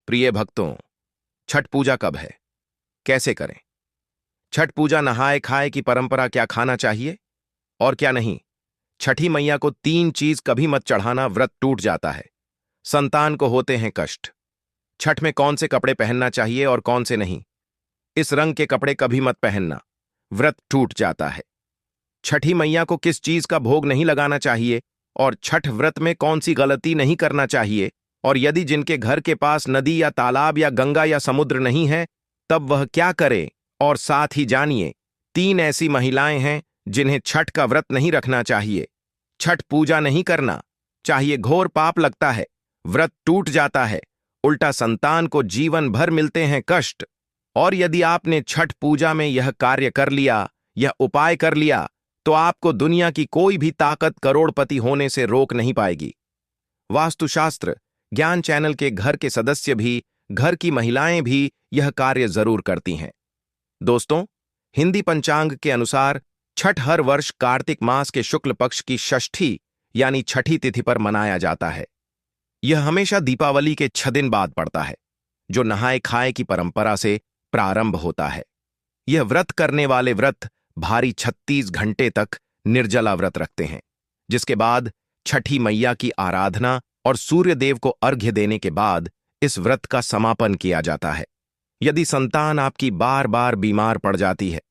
प्रिय भक्तों, छठ पूजा कब है? कैसे करें? छठ पूजा नहाए खाए की परंपरा क्या खाना चाहिए और क्या नहीं? छठी मैया को 3 चीज कभी मत चढ़ाना, व्रत टूट जाता है। संतान को होते हैं कष्ट। छठ में कौन से कपड़े पहनना चाहिए और कौन से नहीं? इस रंग के कपड़े कभी मत पहनना, व्रत टूट जाता है। छठी मैया को किस चीज का भोग नहीं लगाना चाहिए और छठ व्रत में कौन सी गलती नहीं करना चाहिए, और यदि जिनके घर के पास नदी या तालाब या गंगा या समुद्र नहीं है तब वह क्या करे। और साथ ही जानिए 3 ऐसी महिलाएं हैं जिन्हें छठ का व्रत नहीं रखना चाहिए। छठ पूजा नहीं करना चाहिए, घोर पाप लगता है, व्रत टूट जाता है, उल्टा संतान को जीवन भर मिलते हैं कष्ट। और यदि आपने छठ पूजा में यह कार्य कर लिया, यह उपाय कर लिया, तो आपको दुनिया की कोई भी ताकत करोड़पति होने से रोक नहीं पाएगी। वास्तुशास्त्र ज्ञान चैनल के घर के सदस्य भी, घर की महिलाएं भी यह कार्य जरूर करती हैं। दोस्तों, हिंदी पंचांग के अनुसार छठ हर वर्ष कार्तिक मास के शुक्ल पक्ष की षष्ठी यानी छठी तिथि पर मनाया जाता है। यह हमेशा दीपावली के 6 दिन बाद पड़ता है, जो नहाए खाए की परंपरा से प्रारंभ होता है। यह व्रत करने वाले व्रत भारी 36 घंटे तक निर्जला व्रत रखते हैं, जिसके बाद छठी मैया की आराधना और सूर्य देव को अर्घ्य देने के बाद इस व्रत का समापन किया जाता है। यदि संतान आपकी बार बार बीमार पड़ जाती है,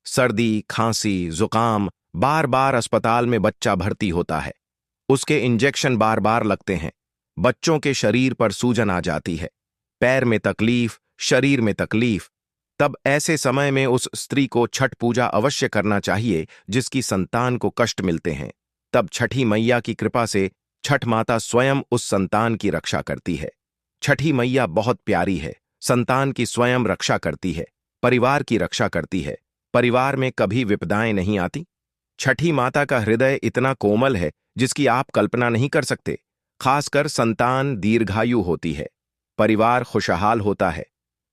सर्दी, खांसी, जुकाम, बार बार अस्पताल में बच्चा भर्ती होता है, उसके इंजेक्शन बार बार लगते हैं, बच्चों के शरीर पर सूजन आ जाती है, पैर में तकलीफ, शरीर में तकलीफ, तब ऐसे समय में उस स्त्री को छठ पूजा अवश्य करना चाहिए जिसकी संतान को कष्ट मिलते हैं। तब छठी मैया की कृपा से छठ माता स्वयं उस संतान की रक्षा करती है। छठी मैया बहुत प्यारी है, संतान की स्वयं रक्षा करती है, परिवार की रक्षा करती है, परिवार में कभी विपदाएं नहीं आती। छठी माता का हृदय इतना कोमल है जिसकी आप कल्पना नहीं कर सकते। खासकर संतान दीर्घायु होती है, परिवार खुशहाल होता है,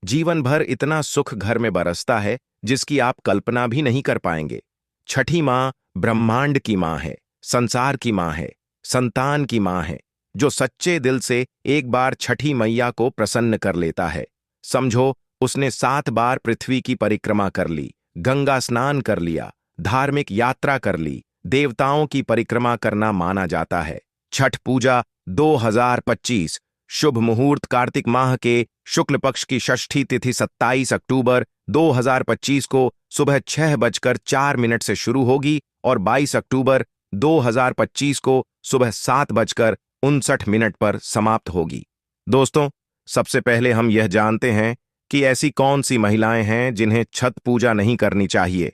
जीवन भर इतना सुख घर में बरसता है जिसकी आप कल्पना भी नहीं कर पाएंगे। छठी माँ ब्रह्मांड की माँ है, संसार की माँ है, संतान की माँ है, जो सच्चे दिल से एक बार छठी मैया को प्रसन्न कर लेता है। समझो उसने 7 बार पृथ्वी की परिक्रमा कर ली, गंगा स्नान कर लिया, धार्मिक यात्रा कर ली, देवताओं की परिक्रमा करना माना जाता है। छठ पूजा 2025 शुभ मुहूर्त कार्तिक माह के शुक्ल पक्ष की षष्ठी तिथि 27 अक्टूबर 2025 को सुबह 6:04 से शुरू होगी और 22 अक्टूबर 2025 को सुबह 7:59 पर समाप्त होगी। दोस्तों, सबसे पहले हम यह जानते हैं कि ऐसी कौन सी महिलाएं हैं जिन्हें छठ पूजा नहीं करनी चाहिए।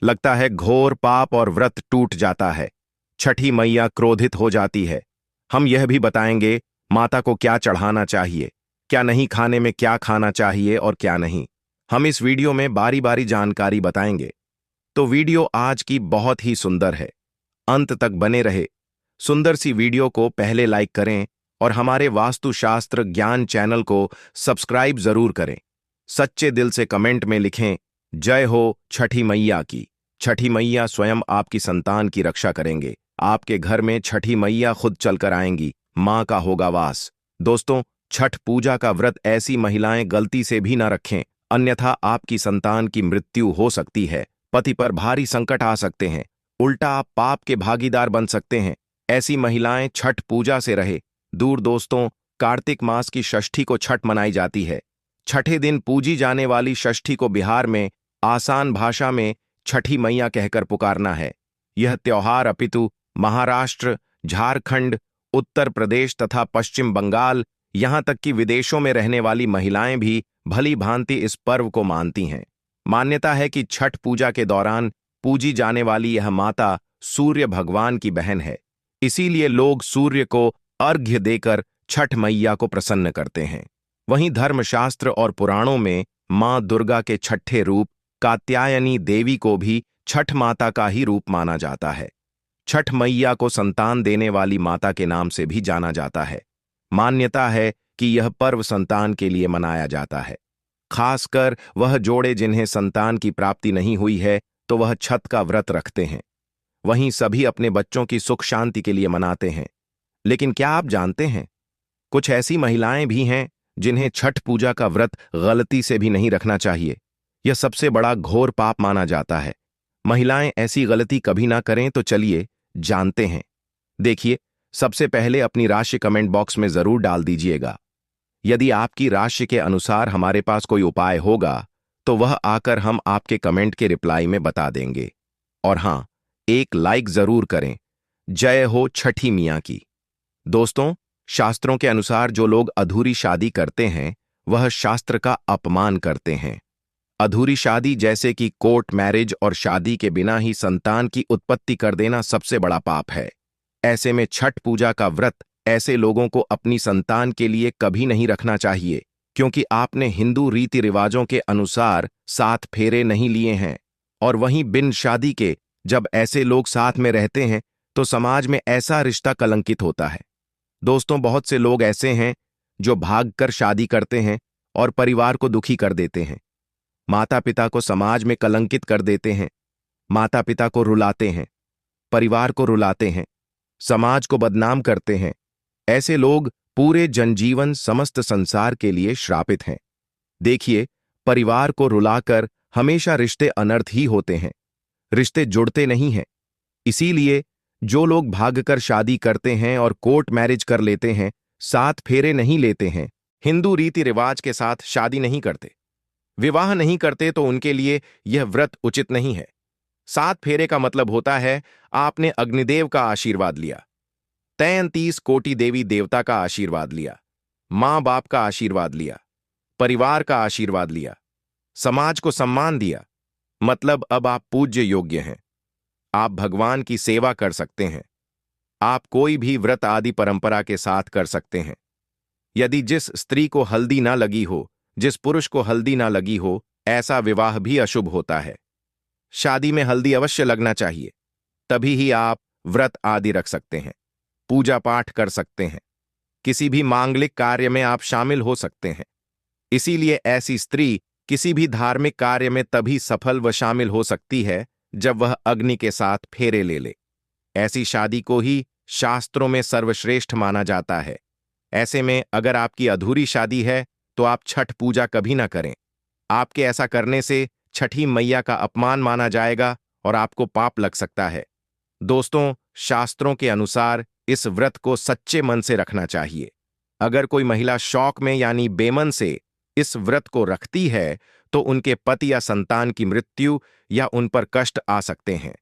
लगता है घोर पाप और व्रत टूट जाता है, छठी मैया क्रोधित हो जाती है। हम यह भी बताएंगे माता को क्या चढ़ाना चाहिए, क्या नहीं, खाने में क्या खाना चाहिए और क्या नहीं। हम इस वीडियो में बारी बारी जानकारी बताएंगे, तो वीडियो आज की बहुत ही सुंदर है, अंत तक बने रहे। सुंदर सी वीडियो को पहले लाइक करें और हमारे वास्तुशास्त्र ज्ञान चैनल को सब्सक्राइब जरूर करें। सच्चे दिल से कमेंट में लिखें, जय हो छठी मैया की। छठी मैया स्वयं आपकी संतान की रक्षा करेंगे। आपके घर में छठी मैया खुद चलकर आएंगी, मां का होगा वास। दोस्तों, छठ पूजा का व्रत ऐसी महिलाएं गलती से भी न रखें, अन्यथा आपकी संतान की मृत्यु हो सकती है, पति पर भारी संकट आ सकते हैं, उल्टा आप पाप के भागीदार बन सकते हैं। ऐसी महिलाएं छठ पूजा से रहे दूर। दोस्तों, कार्तिक मास की षष्ठी को छठ मनाई जाती है। छठे दिन पूजी जाने वाली षष्ठी को बिहार में आसान भाषा में छठी मैया कहकर पुकारना है। यह त्योहार अपितु महाराष्ट्र, झारखंड, उत्तर प्रदेश तथा पश्चिम बंगाल, यहां तक कि विदेशों में रहने वाली महिलाएं भी भली भांति इस पर्व को मानती हैं। मान्यता है कि छठ पूजा के दौरान पूजी जाने वाली यह माता सूर्य भगवान की बहन है, इसीलिए लोग सूर्य को अर्घ्य देकर छठ मैया को प्रसन्न करते हैं। वहीं धर्मशास्त्र और पुराणों में मां दुर्गा के छठे रूप कात्यायनी देवी को भी छठ माता का ही रूप माना जाता है। छठ मैया को संतान देने वाली माता के नाम से भी जाना जाता है। मान्यता है कि यह पर्व संतान के लिए मनाया जाता है, खासकर वह जोड़े जिन्हें संतान की प्राप्ति नहीं हुई है तो वह छठ का व्रत रखते हैं। वहीं सभी अपने बच्चों की सुख शांति के लिए मनाते हैं। लेकिन क्या आप जानते हैं, कुछ ऐसी महिलाएं भी हैं जिन्हें छठ पूजा का व्रत गलती से भी नहीं रखना चाहिए। यह सबसे बड़ा घोर पाप माना जाता है। महिलाएं ऐसी गलती कभी ना करें, तो चलिए जानते हैं। देखिए, सबसे पहले अपनी राशि कमेंट बॉक्स में जरूर डाल दीजिएगा। यदि आपकी राशि के अनुसार हमारे पास कोई उपाय होगा तो वह आकर हम आपके कमेंट के रिप्लाई में बता देंगे। और हां, एक लाइक जरूर करें। जय हो छठी मियां की। दोस्तों, शास्त्रों के अनुसार जो लोग अधूरी शादी करते हैं वह शास्त्र का अपमान करते हैं। अधूरी शादी जैसे कि कोर्ट मैरिज और शादी के बिना ही संतान की उत्पत्ति कर देना सबसे बड़ा पाप है। ऐसे में छठ पूजा का व्रत ऐसे लोगों को अपनी संतान के लिए कभी नहीं रखना चाहिए, क्योंकि आपने हिंदू रीति रिवाजों के अनुसार 7 फेरे नहीं लिए हैं। और वहीं बिन शादी के जब ऐसे लोग साथ में रहते हैं तो समाज में ऐसा रिश्ता कलंकित होता है। दोस्तों, बहुत से लोग ऐसे हैं जो भागकर शादी करते हैं और परिवार को दुखी कर देते हैं। माता पिता को समाज में कलंकित कर देते हैं। माता पिता को रुलाते हैं, परिवार को रुलाते हैं, समाज को बदनाम करते हैं। ऐसे लोग पूरे जनजीवन समस्त संसार के लिए श्रापित हैं। देखिए, परिवार को रुलाकर हमेशा रिश्ते अनर्थ ही होते हैं, रिश्ते जुड़ते नहीं हैं। इसीलिए जो लोग भागकर शादी करते हैं और कोर्ट मैरिज कर लेते हैं, 7 फेरे नहीं लेते हैं, हिंदू रीति रिवाज के साथ शादी नहीं करते, विवाह नहीं करते, तो उनके लिए यह व्रत उचित नहीं है। 7 फेरे का मतलब होता है आपने अग्निदेव का आशीर्वाद लिया, 33 कोटि देवी देवता का आशीर्वाद लिया, मां बाप का आशीर्वाद लिया, परिवार का आशीर्वाद लिया, समाज को सम्मान दिया। मतलब अब आप पूज्य योग्य हैं। आप भगवान की सेवा कर सकते हैं। आप कोई भी व्रत आदि परंपरा के साथ कर सकते हैं। यदि जिस स्त्री को हल्दी ना लगी हो, जिस पुरुष को हल्दी ना लगी हो, ऐसा विवाह भी अशुभ होता है। शादी में हल्दी अवश्य लगना चाहिए, तभी ही आप व्रत आदि रख सकते हैं, पूजा पाठ कर सकते हैं, किसी भी मांगलिक कार्य में आप शामिल हो सकते हैं। इसीलिए ऐसी स्त्री किसी भी धार्मिक कार्य में तभी सफल व शामिल हो सकती है जब वह अग्नि के साथ फेरे ले ले। ऐसी शादी को ही शास्त्रों में सर्वश्रेष्ठ माना जाता है। ऐसे में अगर आपकी अधूरी शादी है तो आप छठ पूजा कभी ना करें। आपके ऐसा करने से छठी मैया का अपमान माना जाएगा और आपको पाप लग सकता है। दोस्तों, शास्त्रों के अनुसार इस व्रत को सच्चे मन से रखना चाहिए। अगर कोई महिला शौक में यानी बेमन से इस व्रत को रखती है तो उनके पति या संतान की मृत्यु या उन पर कष्ट आ सकते हैं।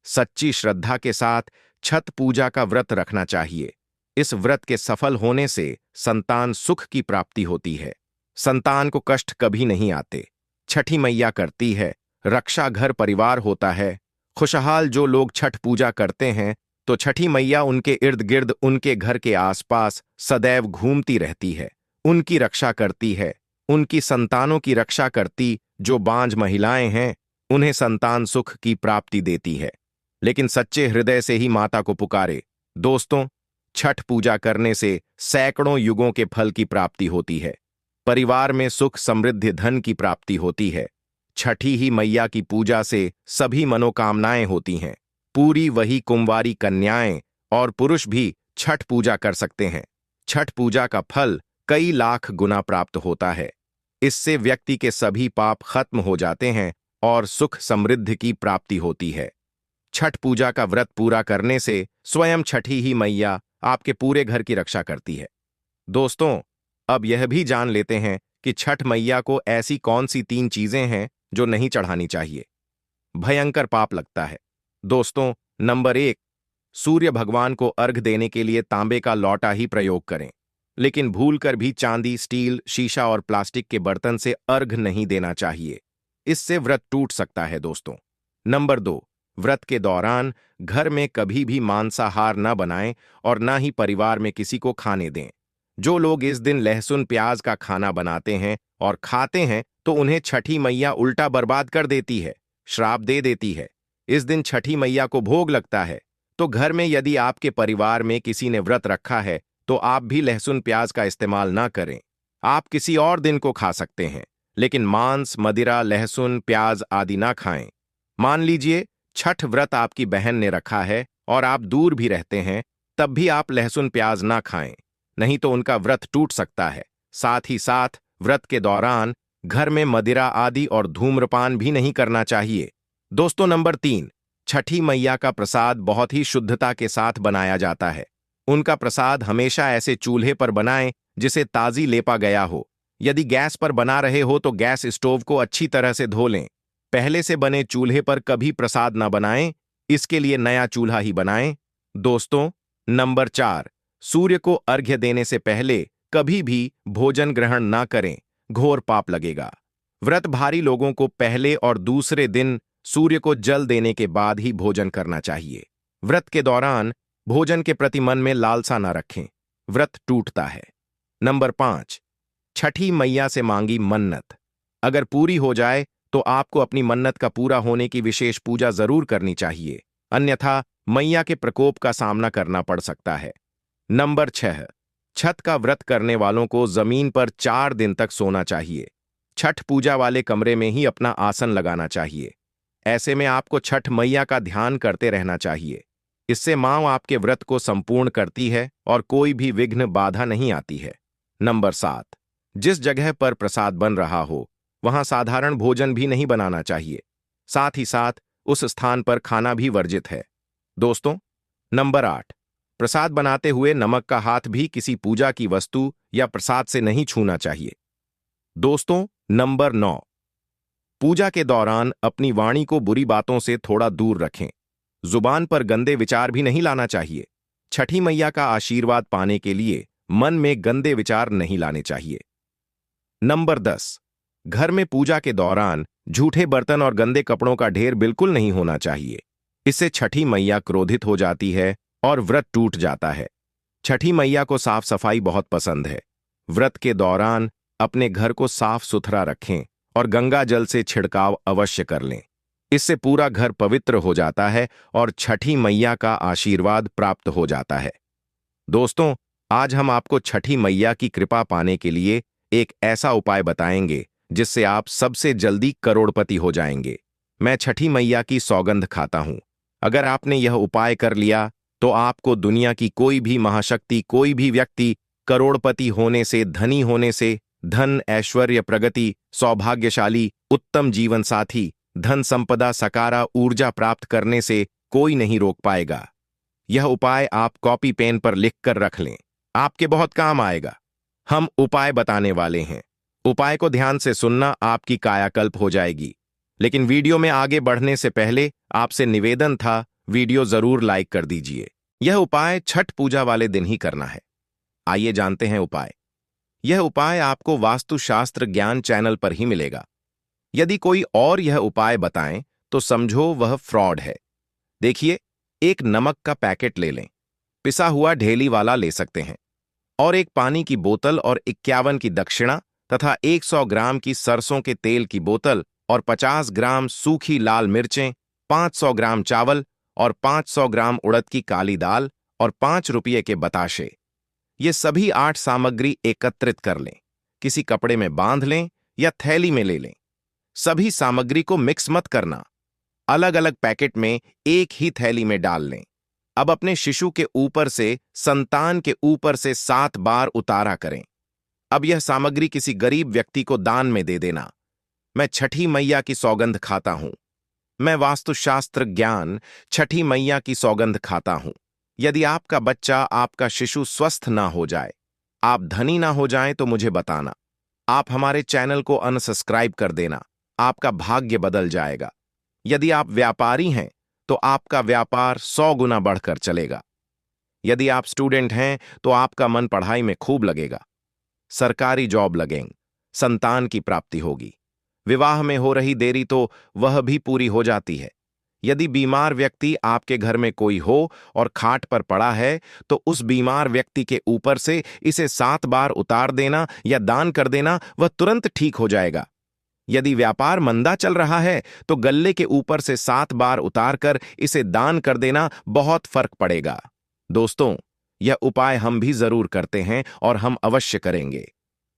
सच्ची श्रद्धा के साथ छठ पूजा का व्रत रखना चाहिए। इस व्रत के सफल होने से संतान सुख की प्राप्ति होती है, संतान को कष्ट कभी नहीं आते। छठी मैया करती है, रक्षा घर परिवार होता है। खुशहाल जो लोग छठ पूजा करते हैं तो छठी मैया उनके इर्द गिर्द, उनके घर के आसपास सदैव घूमती रहती है, उनकी रक्षा करती है, उनकी संतानों की रक्षा करती। जो बांझ महिलाएं हैं उन्हें संतान सुख की प्राप्ति देती है, लेकिन सच्चे हृदय से ही माता को पुकारे। दोस्तों, छठ पूजा करने से सैकड़ों युगों के फल की प्राप्ति होती है। परिवार में सुख समृद्धि धन की प्राप्ति होती है। छठी ही मैया की पूजा से सभी मनोकामनाएं होती हैं। पूरी वही कुंवारी कन्याएं और पुरुष भी छठ पूजा कर सकते हैं। छठ पूजा का फल कई लाख गुना प्राप्त होता है। इससे व्यक्ति के सभी पाप खत्म हो जाते हैं और सुख समृद्धि की प्राप्ति होती है। छठ पूजा का व्रत पूरा करने से स्वयं छठी ही मैया आपके पूरे घर की रक्षा करती है। दोस्तों, अब यह भी जान लेते हैं कि छठ मैया को ऐसी कौन सी 3 चीजें हैं जो नहीं चढ़ानी चाहिए, भयंकर पाप लगता है। दोस्तों, नंबर 1, सूर्य भगवान को अर्घ देने के लिए तांबे का लौटा ही प्रयोग करें, लेकिन भूलकर भी चांदी, स्टील, शीशा और प्लास्टिक के बर्तन से अर्घ नहीं देना चाहिए। इससे व्रत टूट सकता है। दोस्तों, नंबर 2, व्रत के दौरान घर में कभी भी मांसाहार न बनाएं और न ही परिवार में किसी को खाने दें। जो लोग इस दिन लहसुन प्याज का खाना बनाते हैं और खाते हैं तो उन्हें छठी मैया उल्टा बर्बाद कर देती है, श्राप दे देती है। इस दिन छठी मैया को भोग लगता है, तो घर में यदि आपके परिवार में किसी ने व्रत रखा है तो आप भी लहसुन प्याज का इस्तेमाल ना करें। आप किसी और दिन को खा सकते हैं, लेकिन मांस, मदिरा, लहसुन, प्याज आदि ना खाएं। मान लीजिए छठ व्रत आपकी बहन ने रखा है और आप दूर भी रहते हैं, तब भी आप लहसुन प्याज ना खाएं, नहीं तो उनका व्रत टूट सकता है। साथ ही साथ व्रत के दौरान घर में मदिरा आदि और धूम्रपान भी नहीं करना चाहिए। दोस्तों, नंबर 3, छठी मैया का प्रसाद बहुत ही शुद्धता के साथ बनाया जाता है। उनका प्रसाद हमेशा ऐसे चूल्हे पर बनाएं जिसे ताजी लेपा गया हो। यदि गैस पर बना रहे हो तो गैस स्टोव को अच्छी तरह से धो लें। पहले से बने चूल्हे पर कभी प्रसाद ना बनाएं, इसके लिए नया चूल्हा ही बनाएं। दोस्तों, नंबर 4, सूर्य को अर्घ्य देने से पहले कभी भी भोजन ग्रहण ना करें, घोर पाप लगेगा। व्रत भारी लोगों को पहले और दूसरे दिन सूर्य को जल देने के बाद ही भोजन करना चाहिए। व्रत के दौरान भोजन के प्रति मन में लालसा न रखें, व्रत टूटता है। नंबर 5, छठी मैया से मांगी मन्नत अगर पूरी हो जाए तो आपको अपनी मन्नत का पूरा होने की विशेष पूजा जरूर करनी चाहिए, अन्यथा मैया के प्रकोप का सामना करना पड़ सकता है। नंबर 6, छठ का व्रत करने वालों को जमीन पर 4 दिन तक सोना चाहिए। छठ पूजा वाले कमरे में ही अपना आसन लगाना चाहिए। ऐसे में आपको छठ मैया का ध्यान करते रहना चाहिए। इससे मां आपके व्रत को संपूर्ण करती है और कोई भी विघ्न बाधा नहीं आती है। नंबर 7, जिस जगह पर प्रसाद बन रहा हो वहां साधारण भोजन भी नहीं बनाना चाहिए। साथ ही साथ उस स्थान पर खाना भी वर्जित है। दोस्तों, नंबर 8, प्रसाद बनाते हुए नमक का हाथ भी किसी पूजा की वस्तु या प्रसाद से नहीं छूना चाहिए। दोस्तों, नंबर 9, पूजा के दौरान अपनी वाणी को बुरी बातों से थोड़ा दूर रखें। जुबान पर गंदे विचार भी नहीं लाना चाहिए। छठी मैया का आशीर्वाद पाने के लिए मन में गंदे विचार नहीं लाने चाहिए। नंबर 10, घर में पूजा के दौरान झूठे बर्तन और गंदे कपड़ों का ढेर बिल्कुल नहीं होना चाहिए। इससे छठी मैया क्रोधित हो जाती है और व्रत टूट जाता है। छठी मैया को साफ सफाई बहुत पसंद है। व्रत के दौरान अपने घर को साफ सुथरा रखें और गंगा जल से छिड़काव अवश्य कर लें। इससे पूरा घर पवित्र हो जाता है और छठी मैया का आशीर्वाद प्राप्त हो जाता है। दोस्तों, आज हम आपको छठी मैया की कृपा पाने के लिए एक ऐसा उपाय बताएंगे जिससे आप सबसे जल्दी करोड़पति हो जाएंगे। मैं छठी मैया की सौगंध खाता हूं, अगर आपने यह उपाय कर लिया तो आपको दुनिया की कोई भी महाशक्ति, कोई भी व्यक्ति करोड़पति होने से, धनी होने से, धन, ऐश्वर्य, प्रगति, सौभाग्यशाली, उत्तम जीवन साथी, धन संपदा, सकारा ऊर्जा प्राप्त करने से कोई नहीं रोक पाएगा। यह उपाय आप कॉपी पेन पर लिखकर रख लें, आपके बहुत काम आएगा। हम उपाय बताने वाले हैं। उपाय को ध्यान से सुनना, आपकी कायाकल्प हो जाएगी। लेकिन वीडियो में आगे बढ़ने से पहले आपसे निवेदन था, वीडियो जरूर लाइक कर दीजिए। यह उपाय छठ पूजा वाले दिन ही करना है। आइए जानते हैं उपाय। यह उपाय आपको वास्तुशास्त्र ज्ञान चैनल पर ही मिलेगा। यदि कोई और यह उपाय बताएं तो समझो वह फ्रॉड है। देखिए, एक नमक का पैकेट ले लें, पिसा हुआ ढेली वाला ले सकते हैं, और एक पानी की बोतल और 51 की दक्षिणा तथा 100 ग्राम की सरसों के तेल की बोतल और 50 ग्राम सूखी लाल मिर्चें, 500 ग्राम चावल और 500 ग्राम उड़द की काली दाल और 5 रुपये के बताशे। ये सभी 8 सामग्री एकत्रित कर लें, किसी कपड़े में बांध लें या थैली में ले लें। सभी सामग्री को मिक्स मत करना, अलग अलग पैकेट में एक ही थैली में डाल लें। अब अपने शिशु के ऊपर से, संतान के ऊपर से 7 बार उतारा करें। अब यह सामग्री किसी गरीब व्यक्ति को दान में दे देना। मैं छठी मैया की सौगंध खाता हूं। मैं वास्तुशास्त्र ज्ञान छठी मैया की सौगंध खाता हूं। यदि आपका बच्चा, आपका शिशु स्वस्थ ना हो जाए, आप धनी ना हो जाएं तो मुझे बताना। आप हमारे चैनल को अनसब्सक्राइब कर देना, आपका भाग्य बदल जाएगा। यदि आप व्यापारी हैं तो आपका व्यापार 100 गुना बढ़कर चलेगा। यदि आप स्टूडेंट हैं तो आपका मन पढ़ाई में खूब लगेगा। सरकारी जॉब लगेंगे, संतान की प्राप्ति होगी। विवाह में हो रही देरी तो वह भी पूरी हो जाती है। यदि बीमार व्यक्ति आपके घर में कोई हो और खाट पर पड़ा है तो उस बीमार व्यक्ति के ऊपर से इसे 7 बार उतार देना या दान कर देना, वह तुरंत ठीक हो जाएगा। यदि व्यापार मंदा चल रहा है तो गल्ले के ऊपर से 7 बार उतारकर इसे दान कर देना, बहुत फर्क पड़ेगा। दोस्तों, यह उपाय हम भी जरूर करते हैं और हम अवश्य करेंगे।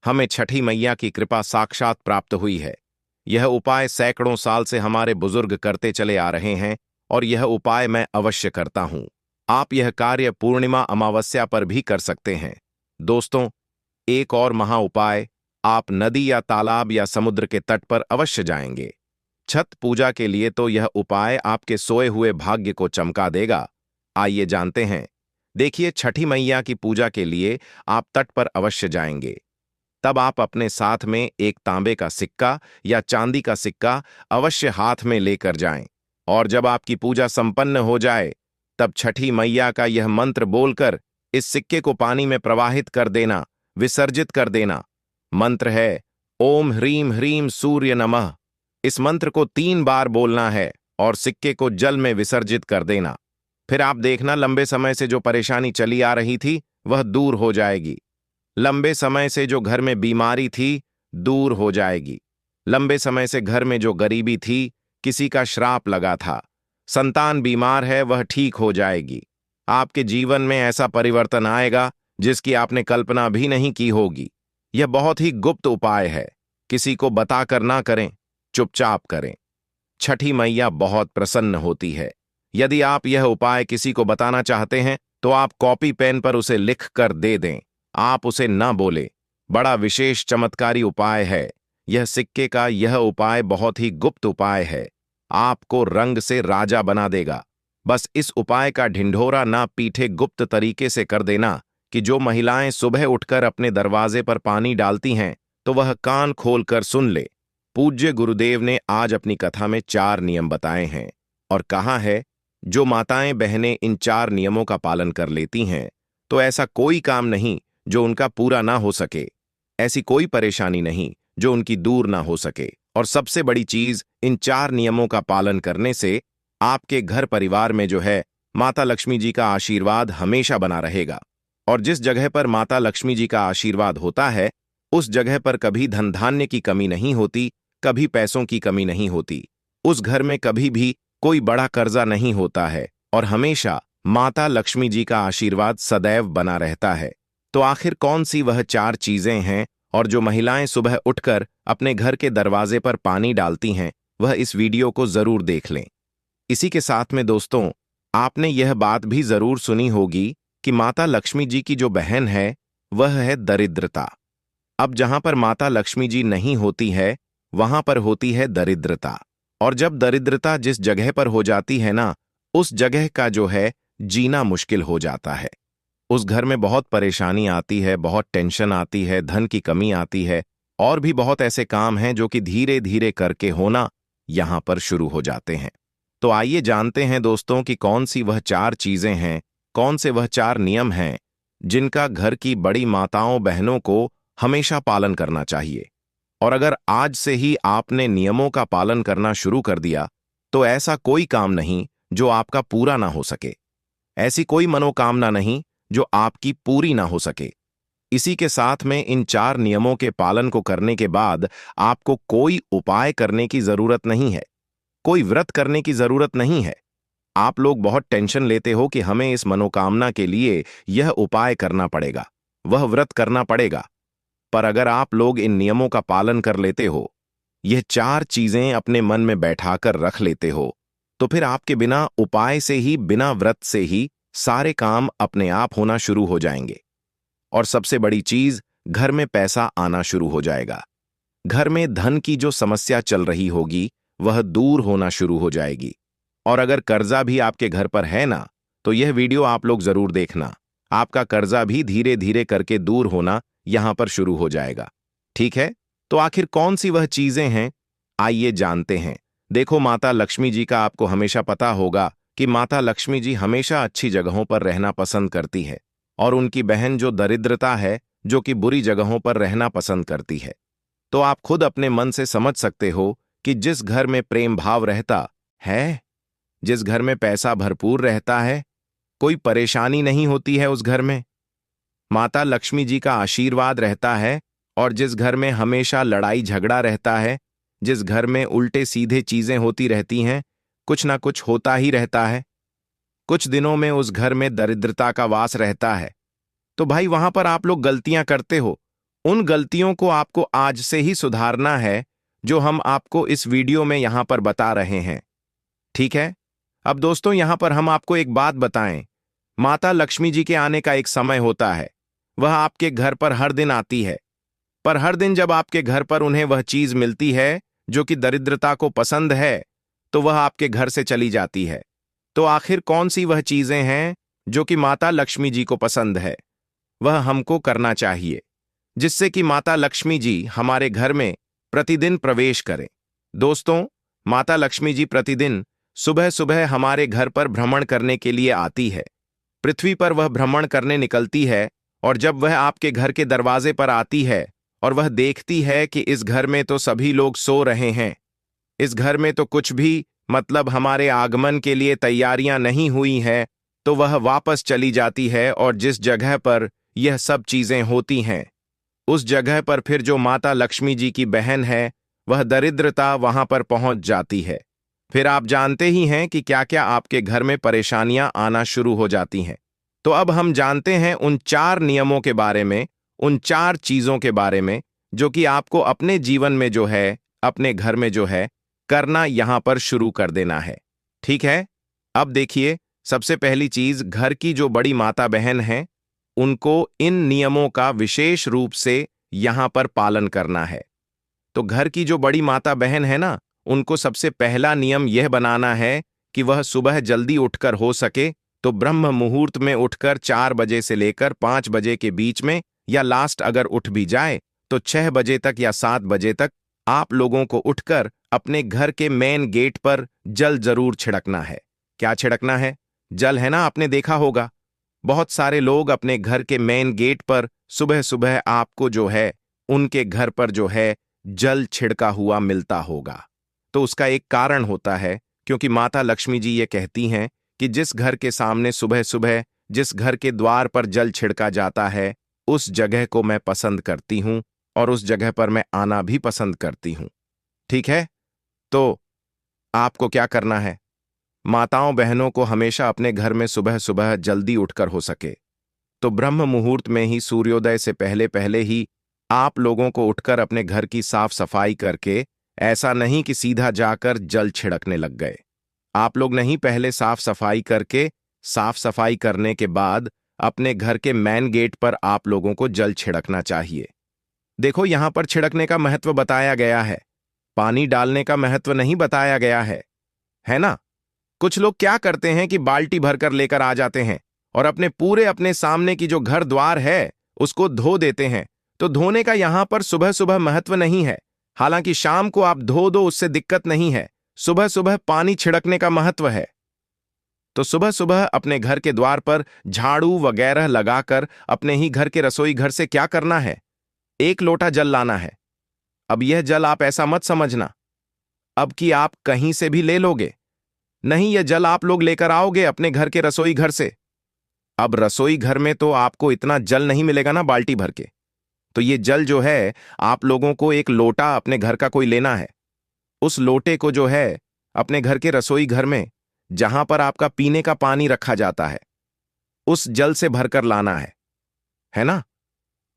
हमें छठी मैया की कृपा साक्षात प्राप्त हुई है। यह उपाय सैकड़ों साल से हमारे बुजुर्ग करते चले आ रहे हैं और यह उपाय मैं अवश्य करता हूं। आप यह कार्य पूर्णिमा, अमावस्या पर भी कर सकते हैं। दोस्तों, एक और महा उपाय, आप नदी या तालाब या समुद्र के तट पर अवश्य जाएंगे। छठ पूजा के लिए तो यह उपाय आपके सोए हुए भाग्य को चमका देगा। आइए जानते हैं। देखिए, छठी मैया की पूजा के लिए आप तट पर अवश्य जाएंगे। तब आप अपने साथ में एक तांबे का सिक्का या चांदी का सिक्का अवश्य हाथ में लेकर जाएं। और जब आपकी पूजा संपन्न हो जाए, तब छठी मैया का यह मंत्र बोलकर इस सिक्के को पानी में प्रवाहित कर देना, विसर्जित कर देना। मंत्र है ओम ह्रीम ह्रीम सूर्य नमः। इस मंत्र को 3 बार बोलना है और सिक्के को जल में विसर्जित कर देना। फिर आप देखना, लंबे समय से जो परेशानी चली आ रही थी वह दूर हो जाएगी। लंबे समय से जो घर में बीमारी थी दूर हो जाएगी। लंबे समय से घर में जो गरीबी थी, किसी का श्राप लगा था, संतान बीमार है, वह ठीक हो जाएगी। आपके जीवन में ऐसा परिवर्तन आएगा जिसकी आपने कल्पना भी नहीं की होगी। यह बहुत ही गुप्त उपाय है, किसी को बताकर ना करें, चुपचाप करें। छठी मैया बहुत प्रसन्न होती है। यदि आप यह उपाय किसी को बताना चाहते हैं तो आप कॉपी पेन पर उसे लिख कर दे दें। आप उसे न बोले। बड़ा विशेष चमत्कारी उपाय है। यह सिक्के का यह उपाय बहुत ही गुप्त उपाय है। आपको रंग से राजा बना देगा। बस इस उपाय का ढिंढोरा ना पीठे गुप्त तरीके से कर देना कि जो महिलाएं सुबह उठकर अपने दरवाजे पर पानी डालती हैं तो वह कान खोलकर सुन ले। पूज्य गुरुदेव ने आज अपनी कथा में 4 नियम बताए हैं और कहा है, जो माताएं बहनें इन 4 नियमों का पालन कर लेती हैं तो ऐसा कोई काम नहीं जो उनका पूरा ना हो सके, ऐसी कोई परेशानी नहीं जो उनकी दूर ना हो सके। और सबसे बड़ी चीज, इन 4 नियमों का पालन करने से आपके घर परिवार में जो है माता लक्ष्मी जी का आशीर्वाद हमेशा बना रहेगा। और जिस जगह पर माता लक्ष्मी जी का आशीर्वाद होता है उस जगह पर कभी धन धान्य की कमी नहीं होती, कभी पैसों की कमी नहीं होती। उस घर में कभी भी कोई बड़ा कर्जा नहीं होता है और हमेशा माता लक्ष्मी जी का आशीर्वाद सदैव बना रहता है। तो आखिर कौन सी वह 4 चीजें हैं और जो महिलाएं सुबह उठकर अपने घर के दरवाजे पर पानी डालती हैं, वह इस वीडियो को जरूर देख लें। इसी के साथ में दोस्तों, आपने यह बात भी जरूर सुनी होगी कि माता लक्ष्मी जी की जो बहन है वह है दरिद्रता। अब जहां पर माता लक्ष्मी जी नहीं होती है वहां पर होती है दरिद्रता। और जब दरिद्रता जिस जगह पर हो जाती है ना, उस जगह का जो है जीना मुश्किल हो जाता है। उस घर में बहुत परेशानी आती है, बहुत टेंशन आती है, धन की कमी आती है और भी बहुत ऐसे काम हैं जो कि धीरे धीरे करके होना यहां पर शुरू हो जाते हैं। तो आइए जानते हैं दोस्तों कि कौन सी वह 4 चीजें हैं, कौन से वह 4 नियम हैं जिनका घर की बड़ी माताओं बहनों को हमेशा पालन करना चाहिए। और अगर आज से ही आपने नियमों का पालन करना शुरू कर दिया तो ऐसा कोई काम नहीं जो आपका पूरा ना हो सके, ऐसी कोई मनोकामना नहीं जो आपकी पूरी ना हो सके। इसी के साथ में इन 4 नियमों के पालन को करने के बाद आपको कोई उपाय करने की जरूरत नहीं है, कोई व्रत करने की जरूरत नहीं है। आप लोग बहुत टेंशन लेते हो कि हमें इस मनोकामना के लिए यह उपाय करना पड़ेगा, वह व्रत करना पड़ेगा। पर अगर आप लोग इन नियमों का पालन कर लेते हो, यह 4 चीजें अपने मन में बैठाकर रख लेते हो, तो फिर आपके बिना उपाय से ही, बिना व्रत से ही सारे काम अपने आप होना शुरू हो जाएंगे। और सबसे बड़ी चीज, घर में पैसा आना शुरू हो जाएगा। घर में धन की जो समस्या चल रही होगी वह दूर होना शुरू हो जाएगी। और अगर कर्जा भी आपके घर पर है ना, तो यह वीडियो आप लोग जरूर देखना। आपका कर्जा भी धीरे धीरे करके दूर होना यहां पर शुरू हो जाएगा। ठीक है, तो आखिर कौन सी वह चीजें हैं, आइए जानते हैं। देखो, माता लक्ष्मी जी का आपको हमेशा पता होगा कि माता लक्ष्मी जी हमेशा अच्छी जगहों पर रहना पसंद करती है और उनकी बहन जो दरिद्रता है, जो कि बुरी जगहों पर रहना पसंद करती है। तो आप खुद अपने मन से समझ सकते हो कि जिस घर में प्रेम भाव रहता है, जिस घर में पैसा भरपूर रहता है, कोई परेशानी नहीं होती है, उस घर में माता लक्ष्मी जी का आशीर्वाद रहता है। और जिस घर में हमेशा लड़ाई झगड़ा रहता है, जिस घर में उल्टे सीधे चीजें होती रहती हैं, कुछ ना कुछ होता ही रहता है, कुछ दिनों में उस घर में दरिद्रता का वास रहता है, तो भाई वहां पर आप लोग गलतियां करते हो। उन गलतियों को आपको आज से ही सुधारना है, जो हम आपको इस वीडियो में यहां पर बता रहे हैं। ठीक है, अब दोस्तों यहां पर हम आपको एक बात बताएं। माता लक्ष्मी जी के आने का एक समय होता है। वह आपके घर पर हर दिन आती है, पर हर दिन जब आपके घर पर उन्हें वह चीज मिलती है जो कि दरिद्रता को पसंद है, तो वह आपके घर से चली जाती है। तो आखिर कौन सी वह चीजें हैं जो कि माता लक्ष्मी जी को पसंद है? वह हमको करना चाहिए जिससे कि माता लक्ष्मी जी हमारे घर में प्रतिदिन प्रवेश करें। दोस्तों, माता लक्ष्मी जी प्रतिदिन सुबह सुबह हमारे घर पर भ्रमण करने के लिए आती है। पृथ्वी पर वह भ्रमण करने निकलती है, और जब वह आपके घर के दरवाजे पर आती है और वह देखती है कि इस घर में तो सभी लोग सो रहे हैं, इस घर में तो कुछ भी मतलब हमारे आगमन के लिए तैयारियां नहीं हुई हैं, तो वह वापस चली जाती है और जिस जगह पर यह सब चीजें होती हैं उस जगह पर फिर जो माता लक्ष्मी जी की बहन है वह दरिद्रता वहां पर पहुंच जाती है। फिर आप जानते ही हैं कि क्या क्या आपके घर में परेशानियां आना शुरू हो जाती हैं। तो अब हम जानते हैं उन 4 नियमों के बारे में, उन 4 चीजों के बारे में जो कि आपको अपने जीवन में जो है, अपने घर में जो है करना यहां पर शुरू कर देना है। ठीक है, अब देखिए, सबसे पहली चीज, घर की जो बड़ी माता बहन है उनको इन नियमों का विशेष रूप से यहां पर पालन करना है। तो घर की जो बड़ी माता बहन है ना, उनको सबसे पहला नियम यह बनाना है कि वह सुबह जल्दी उठकर हो सके तो ब्रह्म मुहूर्त में उठकर 4 बजे से लेकर 5 बजे के बीच में, या लास्ट अगर उठ भी जाए तो 6 बजे तक या 7 बजे तक आप लोगों को उठकर अपने घर के मेन गेट पर जल जरूर छिड़कना है। क्या छिड़कना है? जल है ना, आपने देखा होगा बहुत सारे लोग अपने घर के मेन गेट पर सुबह सुबह आपको जो है उनके घर पर जो है जल छिड़का हुआ मिलता होगा। तो उसका एक कारण होता है, क्योंकि माता लक्ष्मी जी ये कहती हैं कि जिस घर के सामने सुबह सुबह, जिस घर के द्वार पर जल छिड़का जाता है उस जगह को मैं पसंद करती हूं और उस जगह पर मैं आना भी पसंद करती हूं। ठीक है, तो आपको क्या करना है? माताओं बहनों को हमेशा अपने घर में सुबह सुबह जल्दी उठकर हो सके तो ब्रह्म मुहूर्त में ही, सूर्योदय से पहले पहले ही आप लोगों को उठकर अपने घर की साफ सफाई करके, ऐसा नहीं कि सीधा जाकर जल छिड़कने लग गए। आप लोग नहीं, पहले साफ सफाई करके, साफ सफाई करने के बाद अपने घर के मेन गेट पर आप लोगों को जल छिड़कना चाहिए। देखो, यहां पर छिड़कने का महत्व बताया गया है, पानी डालने का महत्व नहीं बताया गया है ना? कुछ लोग क्या करते हैं कि बाल्टी भरकर लेकर आ जाते हैं और अपने सामने की जो घर द्वार है उसको धो देते हैं। तो धोने का यहां पर सुबह सुबह महत्व नहीं है। हालांकि शाम को आप धो दो, उससे दिक्कत नहीं है। सुबह सुबह पानी छिड़कने का महत्व है। तो सुबह सुबह अपने घर के द्वार पर झाड़ू वगैरह लगाकर अपने ही घर के रसोई घर से क्या करना है? 1 लोटा जल लाना है। अब यह जल आप ऐसा मत समझना अब कि आप कहीं से भी ले लोगे, नहीं, यह जल आप लोग लेकर आओगे अपने घर के रसोई घर से। अब रसोई घर में तो आपको इतना जल नहीं मिलेगा ना बाल्टी भर के, तो ये जल जो है आप लोगों को 1 लोटा अपने घर का कोई लेना है। उस लोटे को जो है अपने घर के रसोई घर में, जहां पर आपका पीने का पानी रखा जाता है, उस जल से भरकर लाना है ना?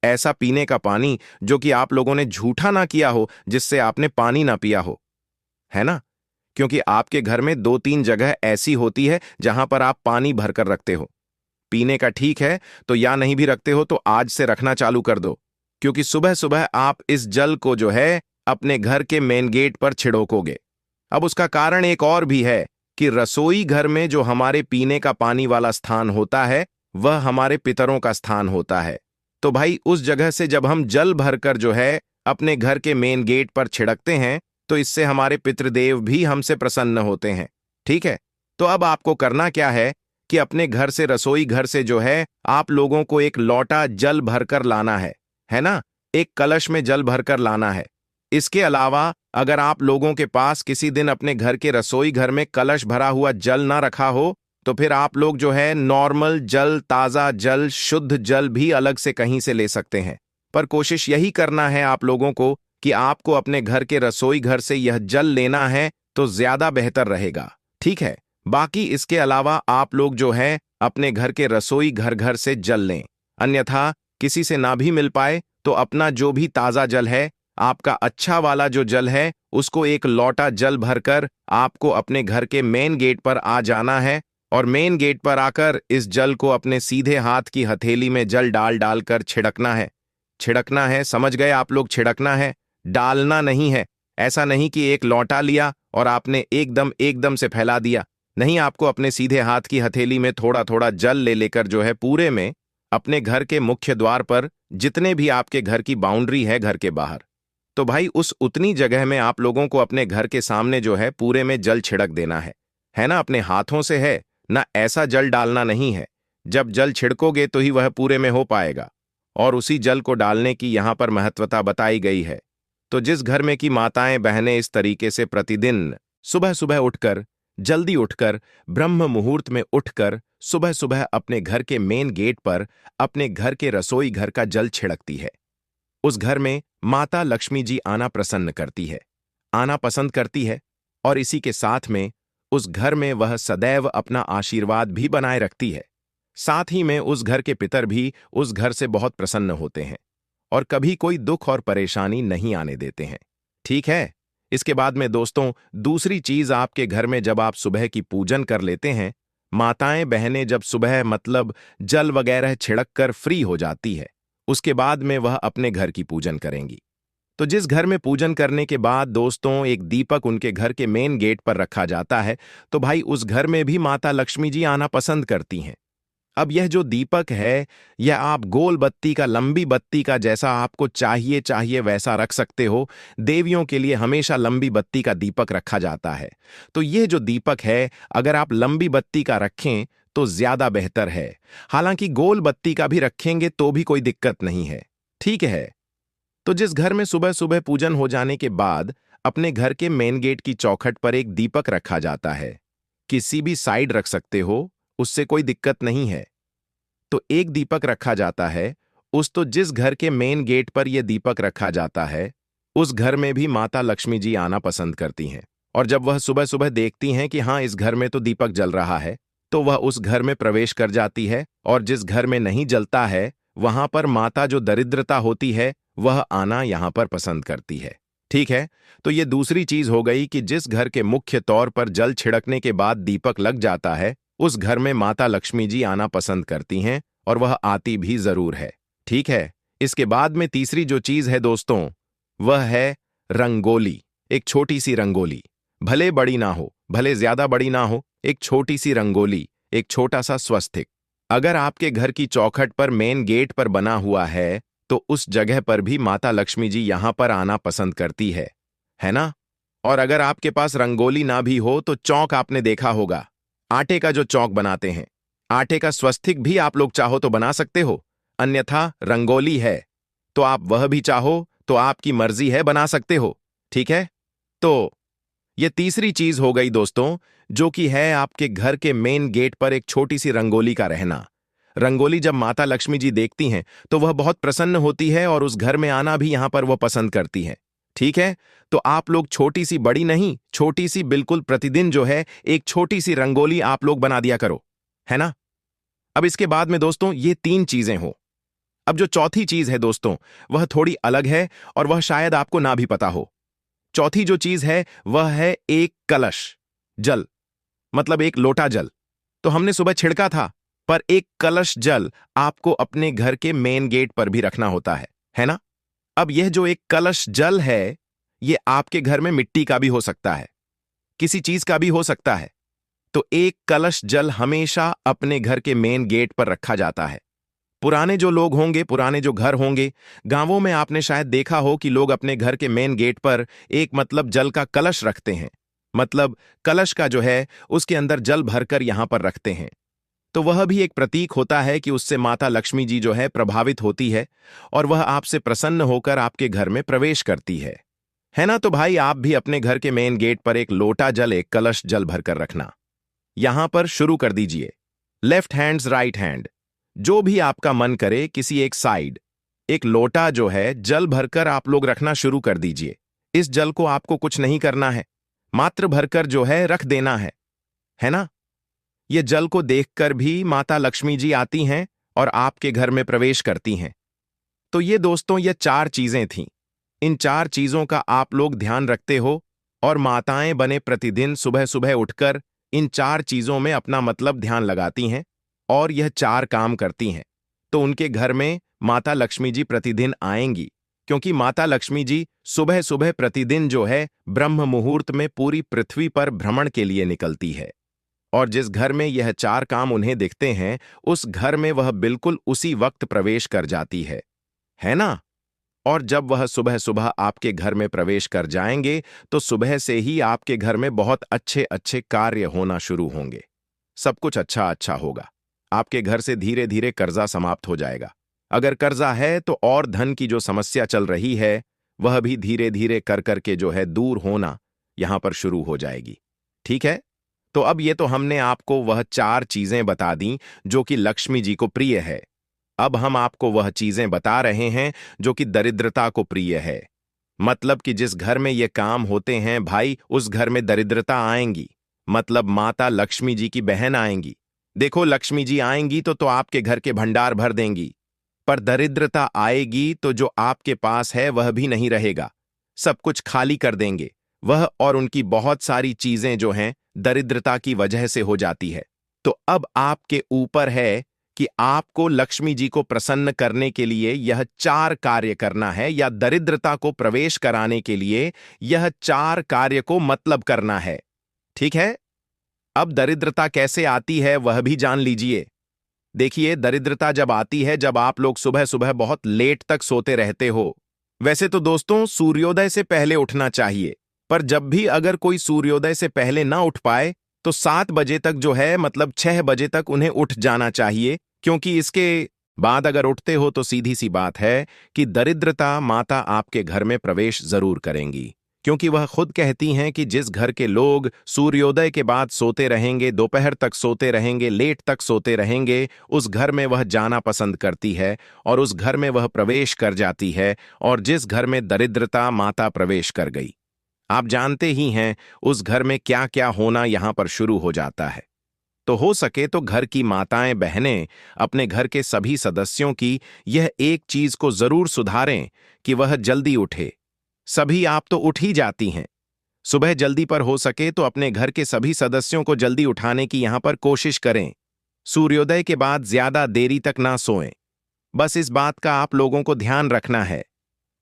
ऐसा पीने का पानी जो कि आप लोगों ने झूठा ना किया हो, जिससे आपने पानी ना पिया हो, है ना? क्योंकि आपके घर में 2-3 जगह ऐसी होती है जहां पर आप पानी भरकर रखते हो पीने का। ठीक है, तो या नहीं भी रखते हो तो आज से रखना चालू कर दो, क्योंकि सुबह सुबह आप इस जल को जो है अपने घर के मेन गेट पर छिड़कोगे। अब उसका कारण एक और भी है कि रसोई घर में जो हमारे पीने का पानी वाला स्थान होता है वह हमारे पितरों का स्थान होता है। तो भाई, उस जगह से जब हम जल भरकर जो है अपने घर के मेन गेट पर छिड़कते हैं तो इससे हमारे पितृदेव भी हमसे प्रसन्न होते हैं। ठीक है, तो अब आपको करना क्या है कि अपने घर से, रसोई घर से जो है आप लोगों को 1 लोटा जल भरकर लाना है ना? 1 कलश में जल भरकर लाना है। इसके अलावा अगर आप लोगों के पास किसी दिन अपने घर के रसोई घर में कलश भरा हुआ जल ना रखा हो तो फिर आप लोग जो है नॉर्मल जल, ताजा जल, शुद्ध जल भी अलग से कहीं से ले सकते हैं। पर कोशिश यही करना है आप लोगों को कि आपको अपने घर के रसोई घर से यह जल लेना है तो ज्यादा बेहतर रहेगा। ठीक है, बाकी इसके अलावा आप लोग जो है अपने घर के रसोई घर से जल लें। अन्यथा किसी से ना भी मिल पाए तो अपना जो भी ताजा जल है, आपका अच्छा वाला जो जल है, उसको 1 लोटा जल भरकर आपको अपने घर के मेन गेट पर आ जाना है और मेन गेट पर आकर इस जल को अपने सीधे हाथ की हथेली में जल डाल डालकर छिड़कना है। छिड़कना है, समझ गए आप लोग? छिड़कना है, डालना नहीं है। ऐसा नहीं कि एक लौटा लिया और आपने एकदम एकदम से फैला दिया। नहीं, आपको अपने सीधे हाथ की हथेली में थोड़ा थोड़ा जल ले लेकर जो है पूरे में अपने घर के मुख्य द्वार पर, जितने भी आपके घर की बाउंड्री है घर के बाहर, तो भाई उस उतनी जगह में आप लोगों को अपने घर के सामने जो है पूरे में जल छिड़क देना है ना? अपने हाथों से है ना, ऐसा जल डालना नहीं है। जब जल छिड़कोगे तो ही वह पूरे में हो पाएगा। और उसी जल को डालने की यहां पर महत्वता बताई गई है। तो जिस घर में की माताएं बहनें इस तरीके से प्रतिदिन सुबह सुबह उठकर, जल्दी उठकर, ब्रह्म मुहूर्त में उठकर सुबह सुबह अपने घर के मेन गेट पर अपने घर के रसोई घर का जल छिड़कती है, उस घर में माता लक्ष्मी जी आना प्रसन्न करती है, आना पसंद करती है। और इसी के साथ में उस घर में वह सदैव अपना आशीर्वाद भी बनाए रखती है। साथ ही में उस घर के पितर भी उस घर से बहुत प्रसन्न होते हैं और कभी कोई दुख और परेशानी नहीं आने देते हैं। ठीक है? इसके बाद में दोस्तों, दूसरी चीज आपके घर में जब आप सुबह की पूजन कर लेते हैं, माताएं बहनें जब सुबह मतलब जल वगैरह छिड़क कर फ्री हो जाती है, उसके बाद में वह अपने घर की पूजन करेंगी। तो जिस घर में पूजन करने के बाद दोस्तों एक दीपक उनके घर के मेन गेट पर रखा जाता है, तो भाई उस घर में भी माता लक्ष्मी जी आना पसंद करती हैं। अब यह जो दीपक है, यह आप गोल बत्ती का, लंबी बत्ती का, जैसा आपको चाहिए वैसा रख सकते हो। देवियों के लिए हमेशा लंबी बत्ती का दीपक रखा जाता है। तो यह जो दीपक है, अगर आप लंबी बत्ती का रखें तो ज्यादा बेहतर है। हालांकि गोल बत्ती का भी रखेंगे तो भी कोई दिक्कत नहीं है। ठीक है? तो जिस घर में सुबह सुबह पूजन हो जाने के बाद अपने घर के मेन गेट की चौखट पर एक दीपक रखा जाता है, किसी भी साइड रख सकते हो, उससे कोई दिक्कत नहीं है। तो एक दीपक रखा जाता है, तो जिस घर के मेन गेट पर यह दीपक रखा जाता है, उस घर में भी माता लक्ष्मी जी आना पसंद करती हैं। और जब वह सुबह सुबह देखती हैं कि हाँ, इस घर में तो दीपक जल रहा है, तो वह उस घर में प्रवेश कर जाती है। और जिस घर में नहीं जलता है, वहां पर माता जो दरिद्रता होती है, वह आना यहां पर पसंद करती है। ठीक है? तो ये दूसरी चीज हो गई कि जिस घर के मुख्य तौर पर जल छिड़कने के बाद दीपक लग जाता है, उस घर में माता लक्ष्मी जी आना पसंद करती हैं और वह आती भी जरूर है। ठीक है? इसके बाद में तीसरी जो चीज है दोस्तों, वह है रंगोली। एक छोटी सी रंगोली, भले बड़ी ना हो, भले ज्यादा बड़ी ना हो, एक छोटी सी रंगोली, एक छोटा सा स्वस्तिक अगर आपके घर की चौखट पर मेन गेट पर बना हुआ है, तो उस जगह पर भी माता लक्ष्मी जी यहां पर आना पसंद करती है ना? और अगर आपके पास रंगोली ना भी हो तो चौक आपने देखा होगा, आटे का जो चौक बनाते हैं, आटे का स्वस्तिक भी आप लोग चाहो तो बना सकते हो। अन्यथा रंगोली है तो आप वह भी चाहो तो आपकी मर्जी है, बना सकते हो। ठीक है? तो यह तीसरी चीज हो गई दोस्तों, जो कि है आपके घर के मेन गेट पर एक छोटी सी रंगोली का रहना। रंगोली जब माता लक्ष्मी जी देखती हैं तो वह बहुत प्रसन्न होती है और उस घर में आना भी यहां पर वह पसंद करती है। ठीक है? तो आप लोग छोटी सी, बड़ी नहीं, छोटी सी, बिल्कुल प्रतिदिन जो है एक छोटी सी रंगोली आप लोग बना दिया करो, है ना? अब इसके बाद में दोस्तों ये तीन चीजें हो। अब जो चौथी चीज है दोस्तों, वह थोड़ी अलग है और वह शायद आपको ना भी पता हो। चौथी जो चीज है वह है एक कलश जल, मतलब एक लोटा जल। तो हमने सुबह छिड़का था, पर एक कलश जल आपको अपने घर के मेन गेट पर भी रखना होता है ना? अब यह जो एक कलश जल है, यह आपके घर में मिट्टी का भी हो सकता है, किसी चीज का भी हो सकता है। तो एक कलश जल हमेशा अपने घर के मेन गेट पर रखा जाता है। पुराने जो लोग होंगे, पुराने जो घर होंगे, गांवों में आपने शायद देखा हो कि लोग अपने घर के मेन गेट पर एक मतलब जल का कलश रखते हैं। मतलब कलश का जो है उसके अंदर जल भरकर यहां पर रखते हैं। तो वह भी एक प्रतीक होता है कि उससे माता लक्ष्मी जी जो है प्रभावित होती है और वह आपसे प्रसन्न होकर आपके घर में प्रवेश करती है ना? तो भाई आप भी अपने घर के मेन गेट पर एक लोटा जल, एक कलश जल भरकर रखना। यहां पर शुरू कर दीजिए, लेफ्ट हैंड्स राइट हैंड, जो भी आपका मन करे, किसी एक साइड एक लोटा जो है जल भरकर आप लोग रखना शुरू कर दीजिए। इस जल को आपको कुछ नहीं करना है, मात्र भरकर जो है रख देना है ना? ये जल को देखकर भी माता लक्ष्मी जी आती हैं और आपके घर में प्रवेश करती हैं। तो ये दोस्तों ये चार चीजें थीं। इन चार चीजों का आप लोग ध्यान रखते हो और माताएं बने प्रतिदिन सुबह सुबह उठकर इन 4 चीजों में अपना मतलब ध्यान लगाती हैं और यह 4 काम करती हैं, तो उनके घर में माता लक्ष्मी जी प्रतिदिन आएंगी, क्योंकि माता लक्ष्मी जी सुबह सुबह प्रतिदिन जो है ब्रह्म मुहूर्त में पूरी पृथ्वी पर भ्रमण के लिए निकलती है। और जिस घर में यह 4 काम उन्हें दिखते हैं, उस घर में वह बिल्कुल उसी वक्त प्रवेश कर जाती है ना? और जब वह सुबह सुबह आपके घर में प्रवेश कर जाएंगे, तो सुबह से ही आपके घर में बहुत अच्छे अच्छे कार्य होना शुरू होंगे। सब कुछ अच्छा अच्छा होगा। आपके घर से धीरे धीरे कर्जा समाप्त हो जाएगा। अगर कर्जा है तो और धन की जो समस्या चल रही है, वह भी धीरे धीरे कर करके जो है दूर होना यहां पर शुरू हो जाएगी। ठीक है? तो अब ये तो हमने आपको वह 4 चीजें बता दी जो कि लक्ष्मी जी को प्रिय है। अब हम आपको वह चीजें बता रहे हैं जो कि दरिद्रता को प्रिय है। मतलब कि जिस घर में ये काम होते हैं भाई, उस घर में दरिद्रता आएंगी। मतलब माता लक्ष्मी जी की बहन आएंगी। देखो, लक्ष्मी जी आएंगी तो आपके घर के भंडार भर देंगी, पर दरिद्रता आएगी तो जो आपके पास है वह भी नहीं रहेगा, सब कुछ खाली कर देंगे। वह और उनकी बहुत सारी चीजें जो हैं दरिद्रता की वजह से हो जाती है। तो अब आपके ऊपर है कि आपको लक्ष्मी जी को प्रसन्न करने के लिए यह 4 कार्य करना है, या दरिद्रता को प्रवेश कराने के लिए यह 4 कार्य को मतलब करना है। ठीक है? अब दरिद्रता कैसे आती है वह भी जान लीजिए। देखिए, दरिद्रता जब आती है जब आप लोग सुबह सुबह बहुत लेट तक सोते रहते हो। वैसे तो दोस्तों सूर्योदय से पहले उठना चाहिए, पर जब भी अगर कोई सूर्योदय से पहले ना उठ पाए तो 7 बजे तक जो है, मतलब 6 बजे तक उन्हें उठ जाना चाहिए, क्योंकि इसके बाद अगर उठते हो तो सीधी सी बात है कि दरिद्रता माता आपके घर में प्रवेश जरूर करेंगी। क्योंकि वह खुद कहती हैं कि जिस घर के लोग सूर्योदय के बाद सोते रहेंगे, दोपहर तक सोते रहेंगे, लेट तक सोते रहेंगे, उस घर में वह जाना पसंद करती है और उस घर में वह प्रवेश कर जाती है। और जिस घर में दरिद्रता माता प्रवेश कर गई, आप जानते ही हैं उस घर में क्या क्या होना यहां पर शुरू हो जाता है। तो हो सके तो घर की माताएं बहनें अपने घर के सभी सदस्यों की यह एक चीज को जरूर सुधारें कि वह जल्दी उठे। सभी आप तो उठ ही जाती हैं सुबह जल्दी, पर हो सके तो अपने घर के सभी सदस्यों को जल्दी उठाने की यहां पर कोशिश करें। सूर्योदय के बाद ज्यादा देरी तक ना सोएं। बस इस बात का आप लोगों को ध्यान रखना है।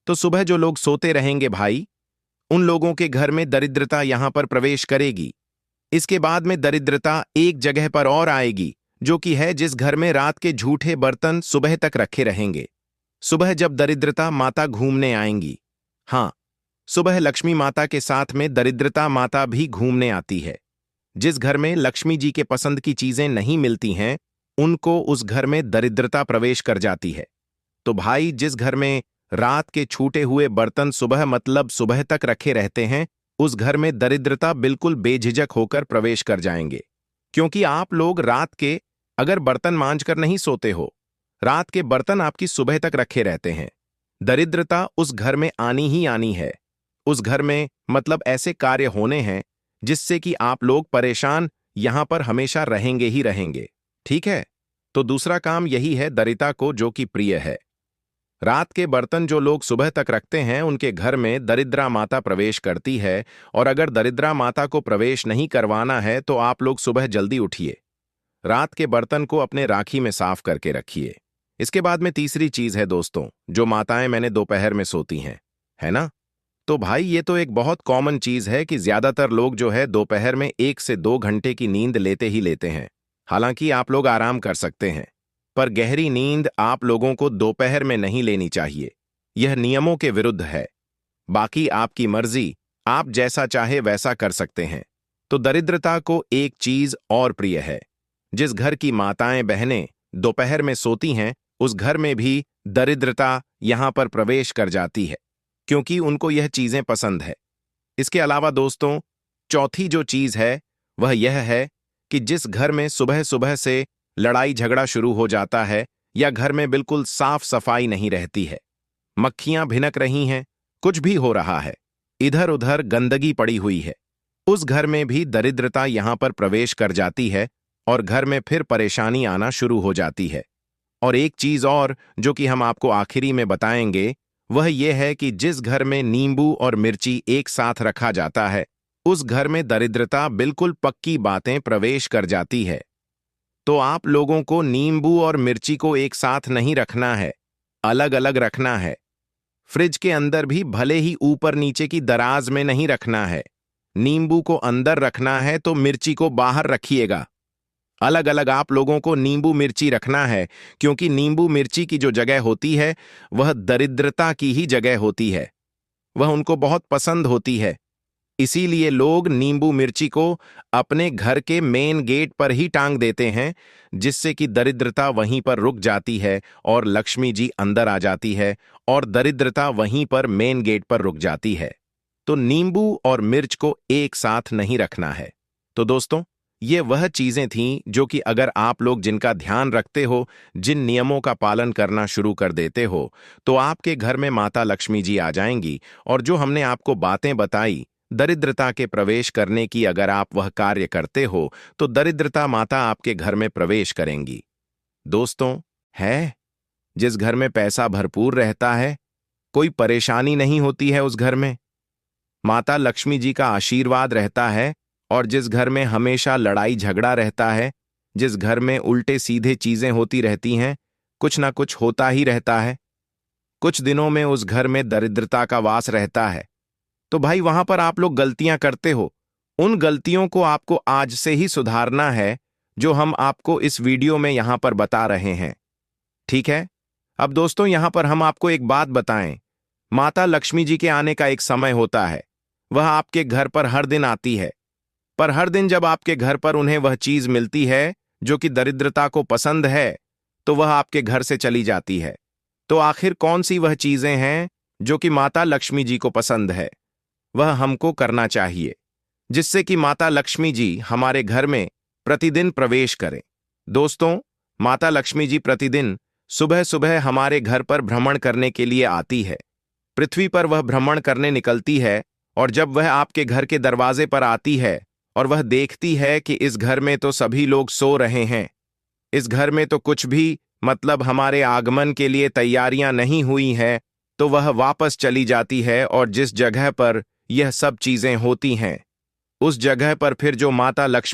तो सुबह जो लोग सोते रहेंगे भाई, उन लोगों के घर में दरिद्रता यहां पर प्रवेश करेगी। इसके बाद में दरिद्रता एक जगह पर और आएगी, जो कि है जिस घर में रात के झूठे बर्तन सुबह तक रखे रहेंगे। सुबह जब दरिद्रता माता घूमने आएंगी, हाँ, सुबह लक्ष्मी माता के साथ में दरिद्रता माता भी घूमने आती है। जिस घर में लक्ष्मी जी के पसंद की चीजें नहीं मिलती हैं, उनको उस घर में दरिद्रता प्रवेश कर जाती है। तो भाई, जिस घर में रात के छूटे हुए बर्तन सुबह मतलब सुबह तक रखे रहते हैं, उस घर में दरिद्रता बिल्कुल बेझिझक होकर प्रवेश कर जाएंगे। क्योंकि आप लोग रात के अगर बर्तन मांज कर नहीं सोते हो, रात के बर्तन आपकी सुबह तक रखे रहते हैं, दरिद्रता उस घर में आनी ही आनी है। उस घर में मतलब ऐसे कार्य होने हैं जिससे कि आप लोग परेशान यहां पर हमेशा रहेंगे ही रहेंगे। ठीक है? तो दूसरा काम यही है दरिद्रता को जो कि प्रिय है। रात के बर्तन जो लोग सुबह तक रखते हैं, उनके घर में दरिद्रा माता प्रवेश करती है। और अगर दरिद्रा माता को प्रवेश नहीं करवाना है तो आप लोग सुबह जल्दी उठिए, रात के बर्तन को अपने राखी में साफ करके रखिए। इसके बाद में तीसरी चीज है दोस्तों, जो माताएं मैंने दोपहर में सोती हैं, है ना? तो भाई, ये तो एक बहुत कॉमन चीज है कि ज्यादातर लोग जो है दोपहर में 1 से 2 घंटे की नींद लेते ही लेते हैं। हालांकि आप लोग आराम कर सकते हैं, पर गहरी नींद आप लोगों को दोपहर में नहीं लेनी चाहिए। यह नियमों के विरुद्ध है। बाकी आपकी मर्जी, आप जैसा चाहे वैसा कर सकते हैं। तो दरिद्रता को एक चीज और प्रिय है। जिस घर की माताएं बहनें दोपहर में सोती हैं, उस घर में भी दरिद्रता यहां पर प्रवेश कर जाती है, क्योंकि उनको यह चीजें पसंद है। इसके अलावा दोस्तों, चौथी जो चीज है वह यह है कि जिस घर में सुबह सुबह से लड़ाई झगड़ा शुरू हो जाता है, या घर में बिल्कुल साफ सफाई नहीं रहती है, मक्खियां भिनक रही हैं, कुछ भी हो रहा है, इधर उधर गंदगी पड़ी हुई है, उस घर में भी दरिद्रता यहां पर प्रवेश कर जाती है और घर में फिर परेशानी आना शुरू हो जाती है। और एक चीज और जो कि हम आपको आखिरी में बताएंगे, वह यह है कि जिस घर में नींबू और मिर्ची एक साथ रखा जाता है, उस घर में दरिद्रता बिल्कुल पक्की बातें प्रवेश कर जाती है। तो आप लोगों को नींबू और मिर्ची को एक साथ नहीं रखना है, अलग अलग रखना है। फ्रिज के अंदर भी भले ही ऊपर नीचे की दराज में नहीं रखना है। नींबू को अंदर रखना है तो मिर्ची को बाहर रखिएगा। अलग अलग आप लोगों को नींबू मिर्ची रखना है, क्योंकि नींबू मिर्ची की जो जगह होती है वह दरिद्रता की ही जगह होती है। वह उनको बहुत पसंद होती है। इसीलिए लोग नींबू मिर्ची को अपने घर के मेन गेट पर ही टांग देते हैं, जिससे कि दरिद्रता वहीं पर रुक जाती है और लक्ष्मी जी अंदर आ जाती है, और दरिद्रता वहीं पर मेन गेट पर रुक जाती है। तो नींबू और मिर्च को एक साथ नहीं रखना है। तो दोस्तों, ये वह चीजें थीं जो कि अगर आप लोग जिनका ध्यान रखते हो, जिन नियमों का पालन करना शुरू कर देते हो, तो आपके घर में माता लक्ष्मी जी आ जाएंगी। और जो हमने आपको बातें बताई दरिद्रता के प्रवेश करने की, अगर आप वह कार्य करते हो तो दरिद्रता माता आपके घर में प्रवेश करेंगी। दोस्तों, है जिस घर में पैसा भरपूर रहता है, कोई परेशानी नहीं होती है उस घर में, माता लक्ष्मी जी का आशीर्वाद रहता है। और जिस घर में हमेशा लड़ाई झगड़ा रहता है, जिस घर में उल्टे सीधे चीजें होती रहती हैं, कुछ ना कुछ होता ही रहता है, कुछ दिनों में उस घर में दरिद्रता का वास रहता है। तो भाई, वहां पर आप लोग गलतियां करते हो। उन गलतियों को आपको आज से ही सुधारना है, जो हम आपको इस वीडियो में यहां पर बता रहे हैं। ठीक है? अब दोस्तों, यहां पर हम आपको एक बात बताएं। माता लक्ष्मी जी के आने का एक समय होता है। वह आपके घर पर हर दिन आती है, पर हर दिन जब आपके घर पर उन्हें वह चीज मिलती है जो कि दरिद्रता को पसंद है, तो वह आपके घर से चली जाती है। तो आखिर कौन सी वह चीजें हैं जो कि माता लक्ष्मी जी को पसंद है? वह हमको करना चाहिए, जिससे कि माता लक्ष्मी जी हमारे घर में प्रतिदिन प्रवेश करें। दोस्तों, माता लक्ष्मी जी प्रतिदिन सुबह सुबह हमारे घर पर भ्रमण करने के लिए आती है। पृथ्वी पर वह भ्रमण करने निकलती है, और जब वह आपके घर के दरवाजे पर आती है और वह देखती है कि इस घर में तो सभी लोग सो रहे हैं, इस घर में तो कुछ भी मतलब हमारे आगमन के लिए तैयारियां नहीं हुई हैं, तो वह वापस चली जाती है। और जिस जगह पर यह सब चीजें होती हैं, उस जगह पर फिर जो माता लक्ष्मी